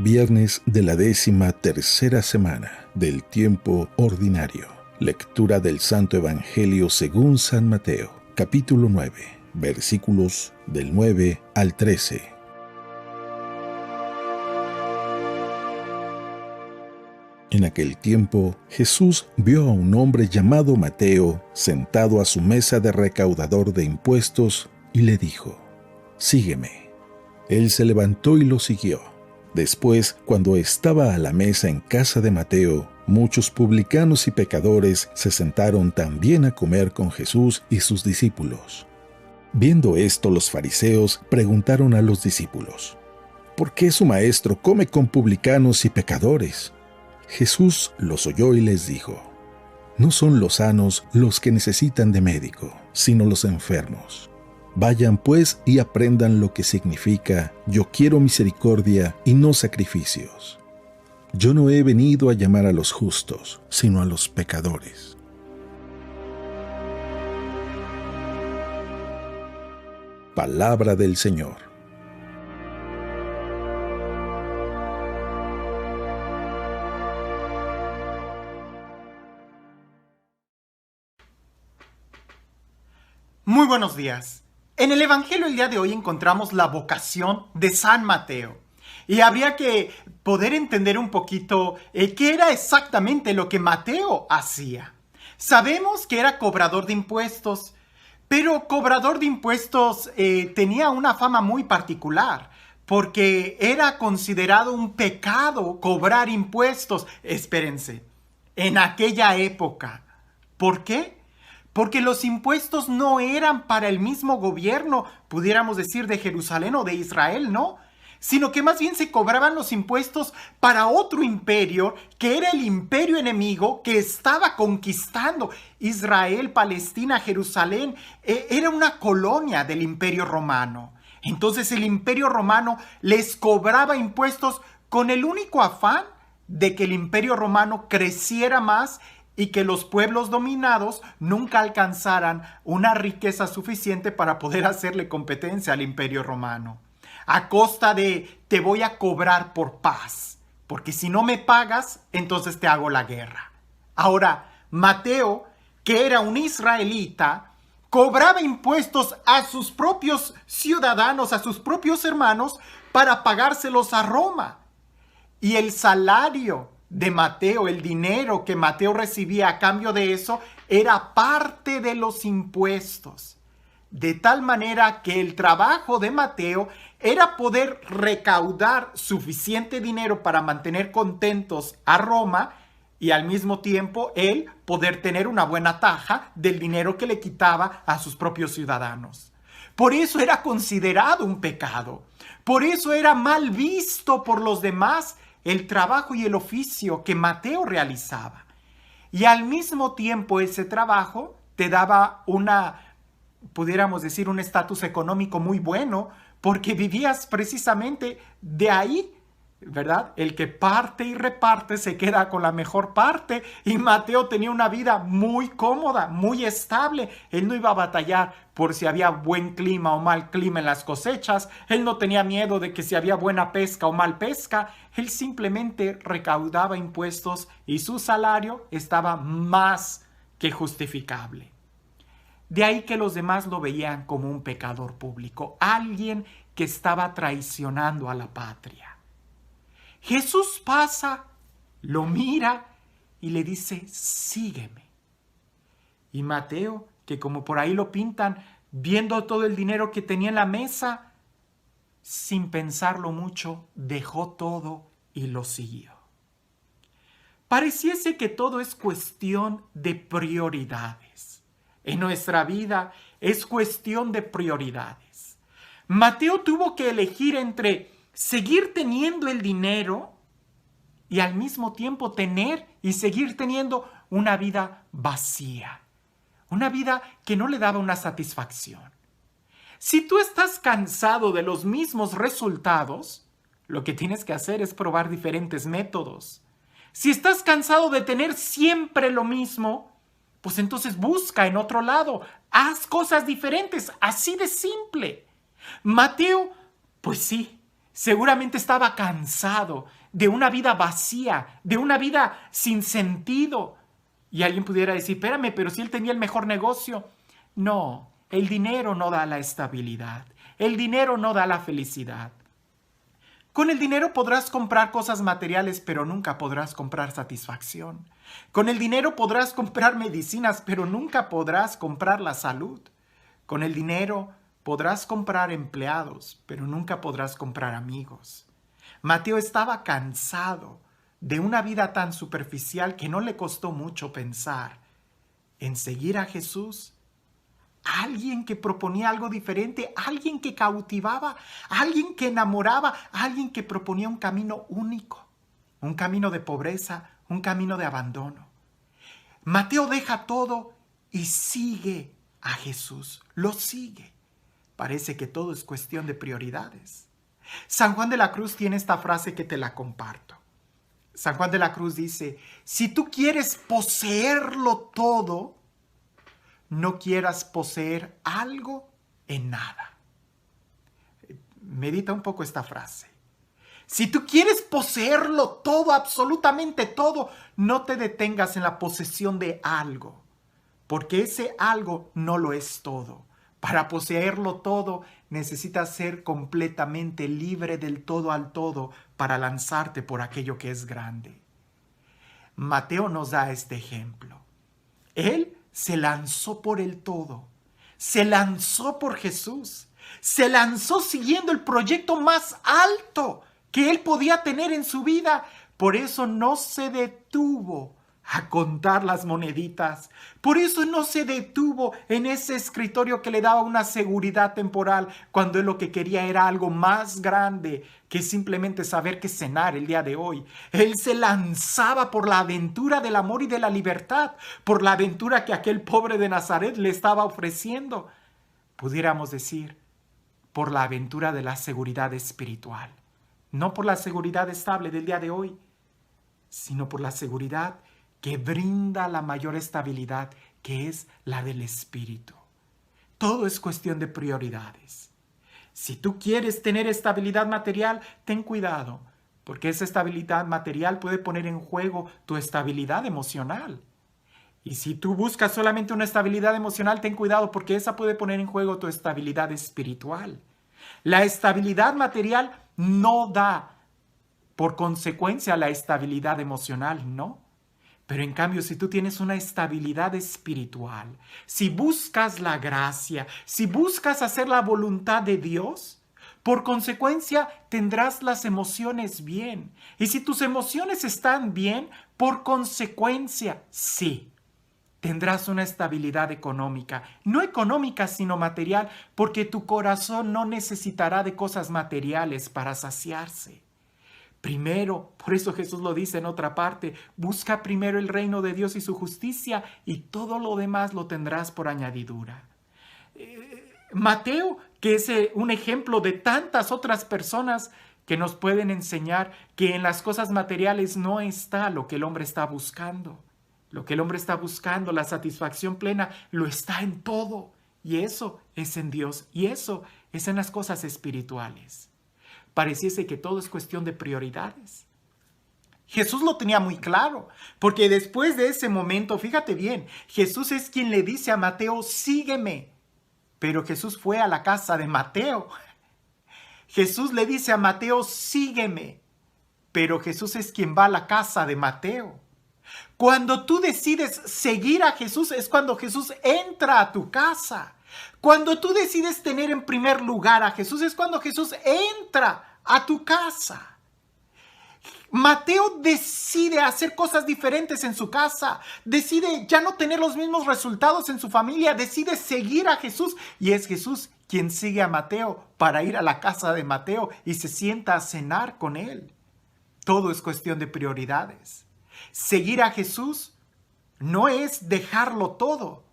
Viernes de la 13ª semana del tiempo ordinario. Lectura del Santo Evangelio según San Mateo, capítulo 9, versículos del 9 al 13. En aquel tiempo, Jesús vio a un hombre llamado Mateo sentado a su mesa de recaudador de impuestos y le dijo: «Sígueme». Él se levantó y lo siguió. Después, cuando estaba a la mesa en casa de Mateo, muchos publicanos y pecadores se sentaron también a comer con Jesús y sus discípulos. Viendo esto, los fariseos preguntaron a los discípulos: «¿Por qué su maestro come con publicanos y pecadores?». Jesús los oyó y les dijo: «No son los sanos los que necesitan de médico, sino los enfermos. Vayan pues y aprendan lo que significa: yo quiero misericordia y no sacrificios. Yo no he venido a llamar a los justos, sino a los pecadores». Palabra del Señor. Muy buenos días. En el Evangelio el día de hoy encontramos la vocación de San Mateo. Y habría que poder entender un poquito qué era exactamente lo que Mateo hacía. Sabemos que era cobrador de impuestos, pero cobrador de impuestos tenía una fama muy particular, porque era considerado un pecado cobrar impuestos. Espérense, en aquella época. ¿Por qué? Porque los impuestos no eran para el mismo gobierno, pudiéramos decir, de Jerusalén o de Israel, ¿no? Sino que más bien se cobraban los impuestos para otro imperio, que era el imperio enemigo que estaba conquistando Israel, Palestina, Jerusalén. Era una colonia del imperio romano. Entonces el imperio romano les cobraba impuestos con el único afán de que el imperio romano creciera más y que los pueblos dominados nunca alcanzaran una riqueza suficiente para poder hacerle competencia al imperio romano. A costa de: te voy a cobrar por paz, porque si no me pagas, entonces te hago la guerra. Ahora, Mateo, que era un israelita, cobraba impuestos a sus propios ciudadanos, a sus propios hermanos, para pagárselos a Roma. Y el salario de Mateo, el dinero que Mateo recibía a cambio de eso, era parte de los impuestos. De tal manera que el trabajo de Mateo era poder recaudar suficiente dinero para mantener contentos a Roma y al mismo tiempo él poder tener una buena taja del dinero que le quitaba a sus propios ciudadanos. Por eso era considerado un pecado. Por eso era mal visto por los demás el trabajo y el oficio que Mateo realizaba. Y al mismo tiempo ese trabajo te daba pudiéramos decir, un estatus económico muy bueno, porque vivías precisamente de ahí, ¿verdad? El que parte y reparte se queda con la mejor parte, y Mateo tenía una vida muy cómoda, muy estable. Él no iba a batallar por si había buen clima o mal clima en las cosechas. Él no tenía miedo de que si había buena pesca o mal pesca. Él simplemente recaudaba impuestos y su salario estaba más que justificable. De ahí que los demás lo veían como un pecador público, alguien que estaba traicionando a la patria. Jesús pasa, lo mira y le dice: sígueme. Y Mateo, que como por ahí lo pintan, viendo todo el dinero que tenía en la mesa, sin pensarlo mucho, dejó todo y lo siguió. Pareciese que todo es cuestión de prioridades. En nuestra vida es cuestión de prioridades. Mateo tuvo que elegir entre seguir teniendo el dinero y al mismo tiempo tener y seguir teniendo una vida vacía. Una vida que no le daba una satisfacción. Si tú estás cansado de los mismos resultados, lo que tienes que hacer es probar diferentes métodos. Si estás cansado de tener siempre lo mismo, pues entonces busca en otro lado. Haz cosas diferentes, así de simple. Mateo, pues sí, Seguramente estaba cansado de una vida vacía, de una vida sin sentido. Y alguien pudiera decir, espérame, pero si él tenía el mejor negocio. No, el dinero no da la estabilidad. El dinero no da la felicidad. Con el dinero podrás comprar cosas materiales, pero nunca podrás comprar satisfacción. Con el dinero podrás comprar medicinas, pero nunca podrás comprar la salud. Con el dinero podrás comprar empleados, pero nunca podrás comprar amigos. Mateo estaba cansado de una vida tan superficial que no le costó mucho pensar en seguir a Jesús. Alguien que proponía algo diferente, alguien que cautivaba, alguien que enamoraba, alguien que proponía un camino único, un camino de pobreza, un camino de abandono. Mateo deja todo y sigue a Jesús, lo sigue. Parece que todo es cuestión de prioridades. San Juan de la Cruz tiene esta frase que te la comparto. San Juan de la Cruz dice, si tú quieres poseerlo todo, no quieras poseer algo en nada. Medita un poco esta frase. Si tú quieres poseerlo todo, absolutamente todo, no te detengas en la posesión de algo, porque ese algo no lo es todo. Para poseerlo todo, necesitas ser completamente libre del todo al todo para lanzarte por aquello que es grande. Mateo nos da este ejemplo. Él se lanzó por el todo, se lanzó por Jesús, se lanzó siguiendo el proyecto más alto que él podía tener en su vida. Por eso no se detuvo a contar las moneditas. Por eso no se detuvo en ese escritorio que le daba una seguridad temporal, cuando él lo que quería era algo más grande que simplemente saber qué cenar el día de hoy. Él se lanzaba por la aventura del amor y de la libertad, por la aventura que aquel pobre de Nazaret le estaba ofreciendo. Pudiéramos decir, por la aventura de la seguridad espiritual. No por la seguridad estable del día de hoy, sino por la seguridad que brinda la mayor estabilidad, que es la del espíritu. Todo es cuestión de prioridades. Si tú quieres tener estabilidad material, ten cuidado, porque esa estabilidad material puede poner en juego tu estabilidad emocional. Y si tú buscas solamente una estabilidad emocional, ten cuidado, porque esa puede poner en juego tu estabilidad espiritual. La estabilidad material no da, por consecuencia, la estabilidad emocional, no. Pero en cambio, si tú tienes una estabilidad espiritual, si buscas la gracia, si buscas hacer la voluntad de Dios, por consecuencia tendrás las emociones bien. Y si tus emociones están bien, por consecuencia, sí, tendrás una estabilidad económica. No económica, sino material, porque tu corazón no necesitará de cosas materiales para saciarse. Primero, por eso Jesús lo dice en otra parte, busca primero el reino de Dios y su justicia, y todo lo demás lo tendrás por añadidura. Mateo, que es un ejemplo de tantas otras personas que nos pueden enseñar que en las cosas materiales no está lo que el hombre está buscando. Lo que el hombre está buscando, la satisfacción plena, lo está en todo. Y eso es en Dios, y eso es en las cosas espirituales. Pareciese que todo es cuestión de prioridades. Jesús lo tenía muy claro, porque después de ese momento, fíjate bien, Jesús es quien le dice a Mateo, sígueme. Pero Jesús fue a la casa de Mateo. Jesús le dice a Mateo, sígueme. Pero Jesús es quien va a la casa de Mateo. Cuando tú decides seguir a Jesús, es cuando Jesús entra a tu casa. Cuando tú decides tener en primer lugar a Jesús, es cuando Jesús entra a tu casa. Mateo decide hacer cosas diferentes en su casa, decide ya no tener los mismos resultados en su familia, decide seguir a Jesús, y es Jesús quien sigue a Mateo para ir a la casa de Mateo y se sienta a cenar con él. Todo es cuestión de prioridades. Seguir a Jesús no es dejarlo todo,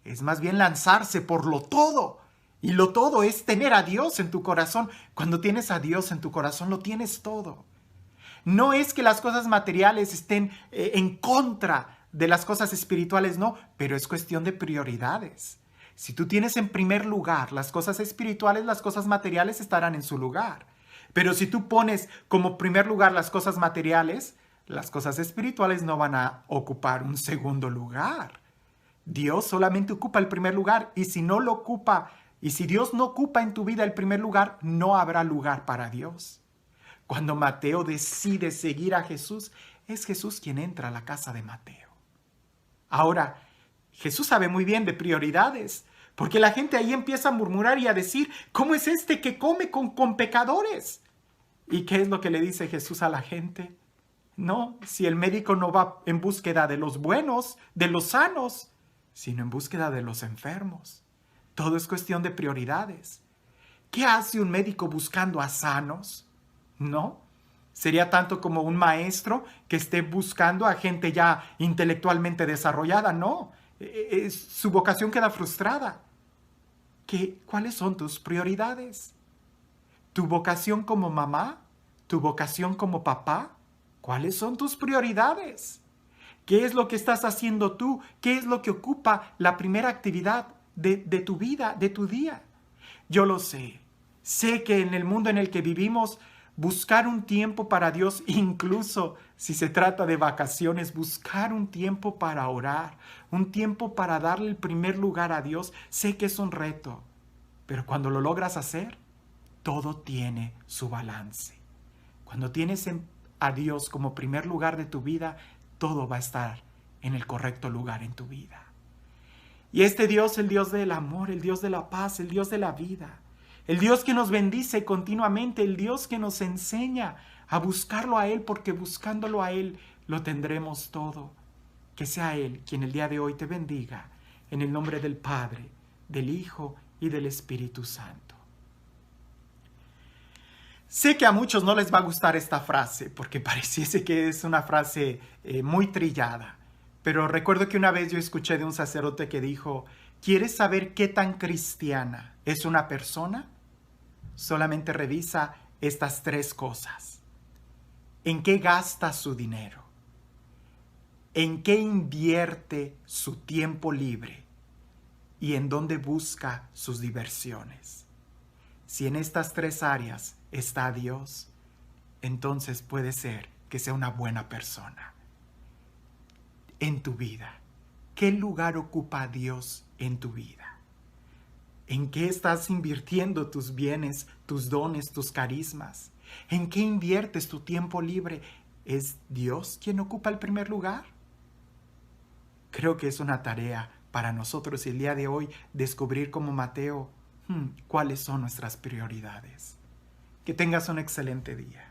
es más bien lanzarse por lo todo. Y lo todo es tener a Dios en tu corazón. Cuando tienes a Dios en tu corazón, lo tienes todo. No es que las cosas materiales estén en contra de las cosas espirituales, no, pero es cuestión de prioridades. Si tú tienes en primer lugar las cosas espirituales, las cosas materiales estarán en su lugar. Pero si tú pones como primer lugar las cosas materiales, las cosas espirituales no van a ocupar un segundo lugar. Dios solamente ocupa el primer lugar, y si no lo ocupa, y si Dios no ocupa en tu vida el primer lugar, no habrá lugar para Dios. Cuando Mateo decide seguir a Jesús, es Jesús quien entra a la casa de Mateo. Ahora, Jesús sabe muy bien de prioridades, porque la gente ahí empieza a murmurar y a decir, ¿cómo es este que come con pecadores? ¿Y qué es lo que le dice Jesús a la gente? No, si el médico no va en búsqueda de los buenos, de los sanos, sino en búsqueda de los enfermos. Todo es cuestión de prioridades. ¿Qué hace un médico buscando a sanos? No. Sería tanto como un maestro que esté buscando a gente ya intelectualmente desarrollada. No. Su vocación queda frustrada. ¿Cuáles son tus prioridades? ¿Tu vocación como mamá? ¿Tu vocación como papá? ¿Cuáles son tus prioridades? ¿Qué es lo que estás haciendo tú? ¿Qué es lo que ocupa la primera actividad de tu vida, de tu día? Yo lo sé. Sé que en el mundo en el que vivimos, buscar un tiempo para Dios, incluso si se trata de vacaciones, buscar un tiempo para orar, un tiempo para darle el primer lugar a Dios, sé que es un reto. Pero cuando lo logras hacer, todo tiene su balance. Cuando tienes a Dios como primer lugar de tu vida, todo va a estar en el correcto lugar en tu vida. Y este Dios, el Dios del amor, el Dios de la paz, el Dios de la vida, el Dios que nos bendice continuamente, el Dios que nos enseña a buscarlo a Él, porque buscándolo a Él lo tendremos todo. Que sea Él quien el día de hoy te bendiga, en el nombre del Padre, del Hijo y del Espíritu Santo. Sé que a muchos no les va a gustar esta frase, porque pareciese que es una frase muy trillada. Pero recuerdo que una vez yo escuché de un sacerdote que dijo, ¿quieres saber qué tan cristiana es una persona? Solamente revisa estas 3 cosas. ¿En qué gasta su dinero? ¿En qué invierte su tiempo libre? ¿Y en dónde busca sus diversiones? Si en estas 3 áreas está Dios, entonces puede ser que sea una buena persona. En tu vida, ¿qué lugar ocupa Dios en tu vida? ¿En qué estás invirtiendo tus bienes, tus dones, tus carismas? ¿En qué inviertes tu tiempo libre? ¿Es Dios quien ocupa el primer lugar? Creo que es una tarea para nosotros el día de hoy descubrir como Mateo cuáles son nuestras prioridades. Que tengas un excelente día.